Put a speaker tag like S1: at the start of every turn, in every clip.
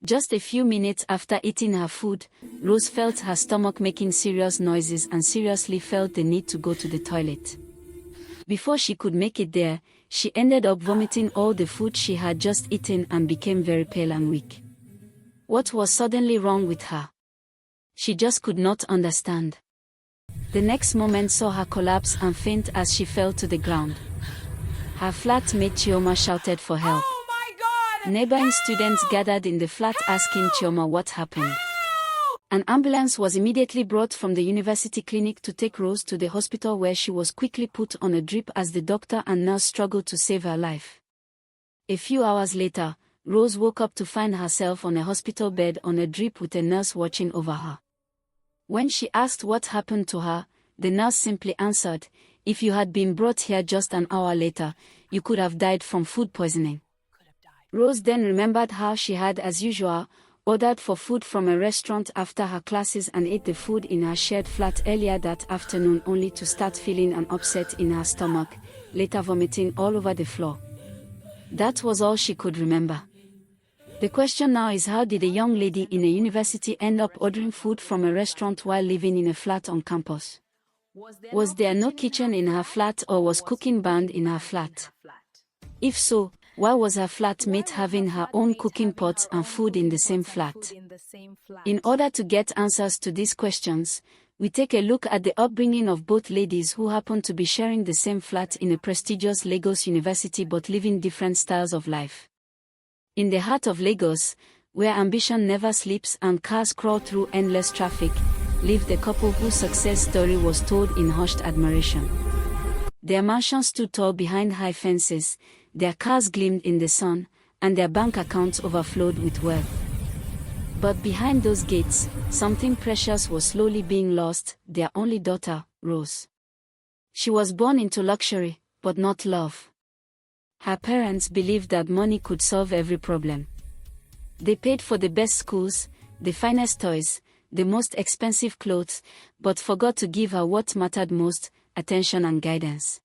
S1: Just a few minutes after eating her food, Rose felt her stomach making serious noises and seriously felt the need to go to the toilet. Before she could make it there, she ended up vomiting all the food she had just eaten and became very pale and weak. What was suddenly wrong with her? She just could not understand. The next moment saw her collapse and faint as she fell to the ground. Her flatmate Chioma shouted for help.
S2: Oh my God!
S1: Neighboring
S2: Help!
S1: students gathered in the flat asking Chioma what happened.
S2: Help!
S1: An ambulance was immediately brought from the university clinic to take Rose to the hospital, where she was quickly put on a drip as the doctor and nurse struggled to save her life. A few hours later, Rose woke up to find herself on a hospital bed on a drip with a nurse watching over her. When she asked what happened to her, the nurse simply answered, "If you had been brought here just an hour later, you could have died from food poisoning." Rose then remembered how she had, as usual, ordered for food from a restaurant after her classes and ate the food in her shared flat earlier that afternoon, only to start feeling an upset in her stomach, later vomiting all over the floor. That was all she could remember. The question now is, how did a young lady in a university end up ordering food from a restaurant while living in a flat on campus? Was there no kitchen in her flat, or was cooking banned in her flat? If so, why was her flatmate having her own cooking pots and food in the same flat? In order to get answers to these questions, we take a look at the upbringing of both ladies who happen to be sharing the same flat in a prestigious Lagos university but living different styles of life. In the heart of Lagos, where ambition never sleeps and cars crawl through endless traffic, lived a couple whose success story was told in hushed admiration. Their mansion stood tall behind high fences, their cars gleamed in the sun, and their bank accounts overflowed with wealth. But behind those gates, something precious was slowly being lost: their only daughter, Rose. She was born into luxury, but not love. Her parents believed that money could solve every problem. They paid for the best schools, the finest toys, the most expensive clothes, but forgot to give her what mattered most: attention and guidance.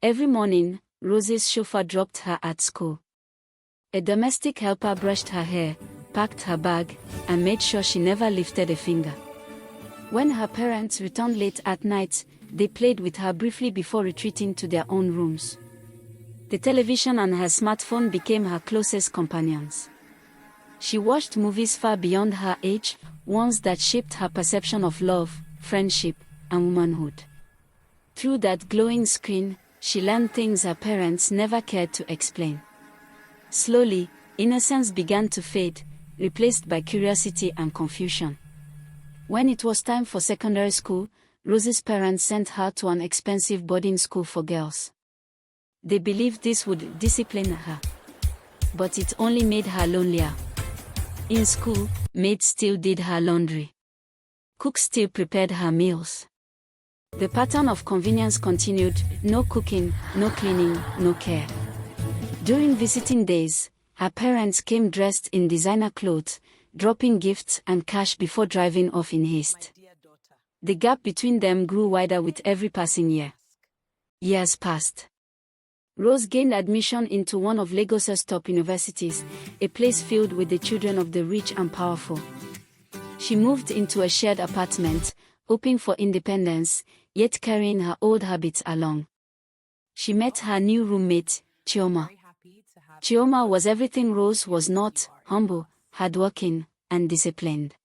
S1: Every morning, Rose's chauffeur dropped her at school. A domestic helper brushed her hair, packed her bag, and made sure she never lifted a finger. When her parents returned late at night, they played with her briefly before retreating to their own rooms. The television and her smartphone became her closest companions. She watched movies far beyond her age, ones that shaped her perception of love, friendship, and womanhood. Through that glowing screen, she learned things her parents never cared to explain. Slowly, innocence began to fade, replaced by curiosity and confusion. When it was time for secondary school, Rose's parents sent her to an expensive boarding school for girls. They believed this would discipline her. But it only made her lonelier. In school, maids still did her laundry. Cooks still prepared her meals. The pattern of convenience continued: no cooking, no cleaning, no care. During visiting days, her parents came dressed in designer clothes, dropping gifts and cash before driving off in haste. The gap between them grew wider with every passing year. Years passed. Rose gained admission into one of Lagos's top universities, a place filled with the children of the rich and powerful. She moved into a shared apartment, hoping for independence, yet carrying her old habits along. She met her new roommate, Chioma. Chioma was everything Rose was not: humble, hardworking, and disciplined.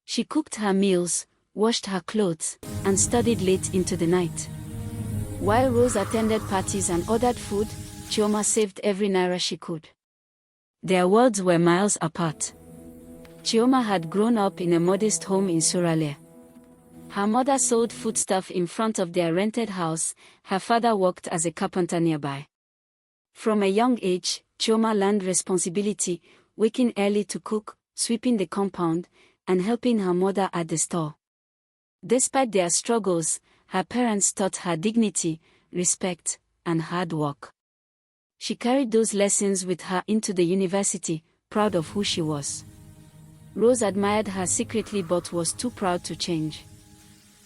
S1: She cooked her meals, washed her clothes, and studied late into the night. While Rose attended parties and ordered food, Chioma saved every naira she could. Their worlds were miles apart. Chioma had grown up in a modest home in Suralere. Her mother sold foodstuff in front of their rented house, her father worked as a carpenter nearby. From a young age, Chioma learned responsibility, waking early to cook, sweeping the compound, and helping her mother at the store. Despite their struggles, her parents taught her dignity, respect, and hard work. She carried those lessons with her into the university, proud of who she was. Rose admired her secretly but was too proud to change.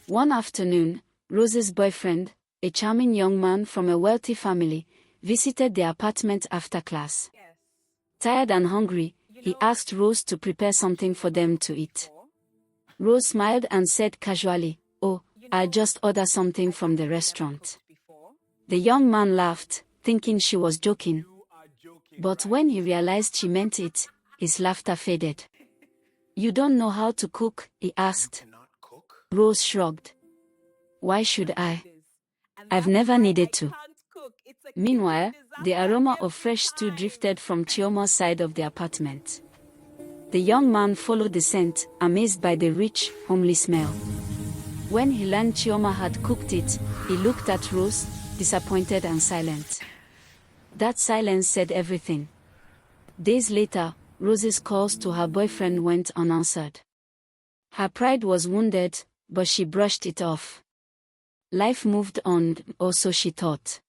S1: One afternoon, Rose's boyfriend, a charming young man from a wealthy family, visited their apartment after class. Tired and hungry, He asked Rose to prepare something for them to eat. Rose smiled and said casually, "Oh, I'll just order something from the restaurant." The young man laughed, thinking she was joking. But when he realized she meant it, his laughter faded. "You don't know how to cook?" he asked. Rose shrugged. "Why should I? I've never needed to." Meanwhile, the aroma of fresh stew drifted from Chioma's side of the apartment. The young man followed the scent, amazed by the rich, homely smell. When he learned Chioma had cooked it, he looked at Rose, disappointed and silent. That silence said everything. Days later, Rose's calls to her boyfriend went unanswered. Her pride was wounded, but she brushed it off. Life moved on, or so she thought.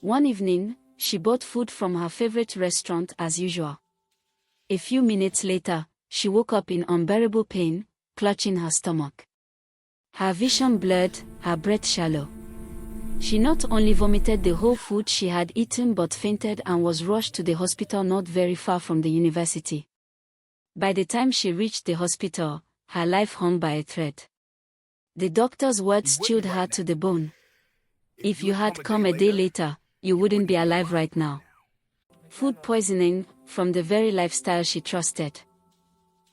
S1: One evening, she bought food from her favorite restaurant as usual. A few minutes later, she woke up in unbearable pain, clutching her stomach. Her vision blurred, her breath shallow. She not only vomited the whole food she had eaten but fainted and was rushed to the hospital not very far from the university. By the time she reached the hospital, her life hung by a thread. The doctor's words chilled her to the bone. "If you had come a day later, you wouldn't be alive right now." Food poisoning, from the very lifestyle she trusted.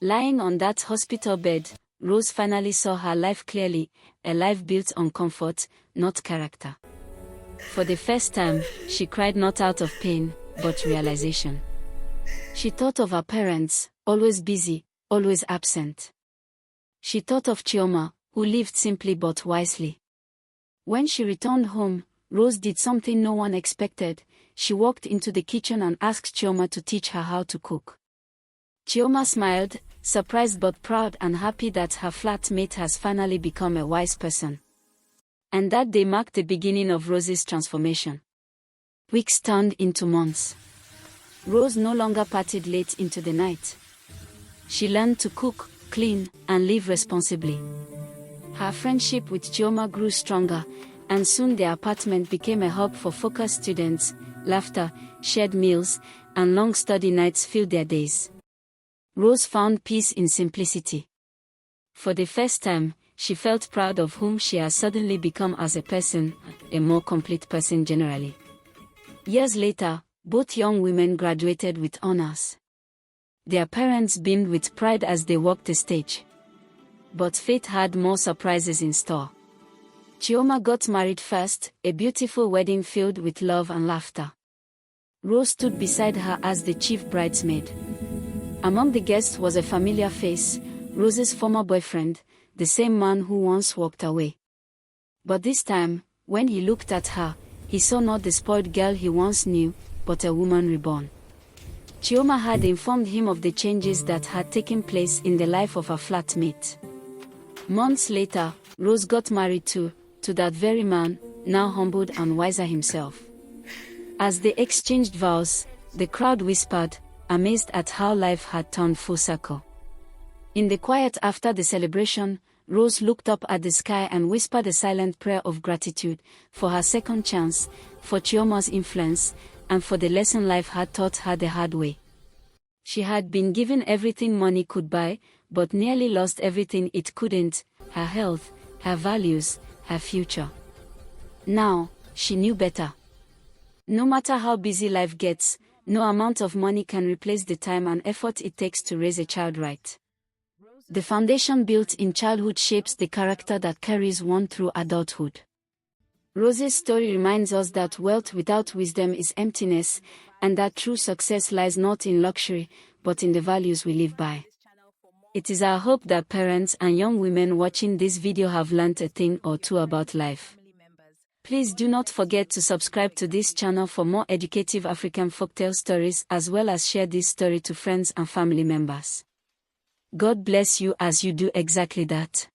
S1: Lying on that hospital bed, Rose finally saw her life clearly, a life built on comfort, not character. For the first time, she cried not out of pain, but realization. She thought of her parents, always busy, always absent. She thought of Chioma, who lived simply but wisely. When she returned home, Rose did something no one expected. She walked into the kitchen and asked Chioma to teach her how to cook. Chioma smiled, surprised but proud and happy that her flatmate has finally become a wise person. And that day marked the beginning of Rose's transformation. Weeks turned into months. Rose no longer partied late into the night. She learned to cook, clean, and live responsibly. Her friendship with Chioma grew stronger, and soon the apartment became a hub for focused students. Laughter, shared meals, and long study nights filled their days. Rose found peace in simplicity. For the first time, she felt proud of whom she has suddenly become as a person, a more complete person generally. Years later, both young women graduated with honors. Their parents beamed with pride as they walked the stage. But fate had more surprises in store. Chioma got married first, a beautiful wedding filled with love and laughter. Rose stood beside her as the chief bridesmaid. Among the guests was a familiar face, Rose's former boyfriend, the same man who once walked away. But this time, when he looked at her, he saw not the spoiled girl he once knew, but a woman reborn. Chioma had informed him of the changes that had taken place in the life of her flatmate. Months later, Rose got married to that very man, now humbled and wiser himself. As they exchanged vows, the crowd whispered, amazed at how life had turned full circle. In the quiet after the celebration, Rose looked up at the sky and whispered a silent prayer of gratitude for her second chance, for Chioma's influence, and for the lesson life had taught her the hard way. She had been given everything money could buy, but nearly lost everything it couldn't: her health, her values, her future. Now, she knew better. No matter how busy life gets, no amount of money can replace the time and effort it takes to raise a child right. The foundation built in childhood shapes the character that carries one through adulthood. Rose's story reminds us that wealth without wisdom is emptiness, and that true success lies not in luxury, but in the values we live by. It is our hope that parents and young women watching this video have learned a thing or two about life. Please do not forget to subscribe to this channel for more educative African folktale stories, as well as share this story to friends and family members. God bless you as you do exactly that.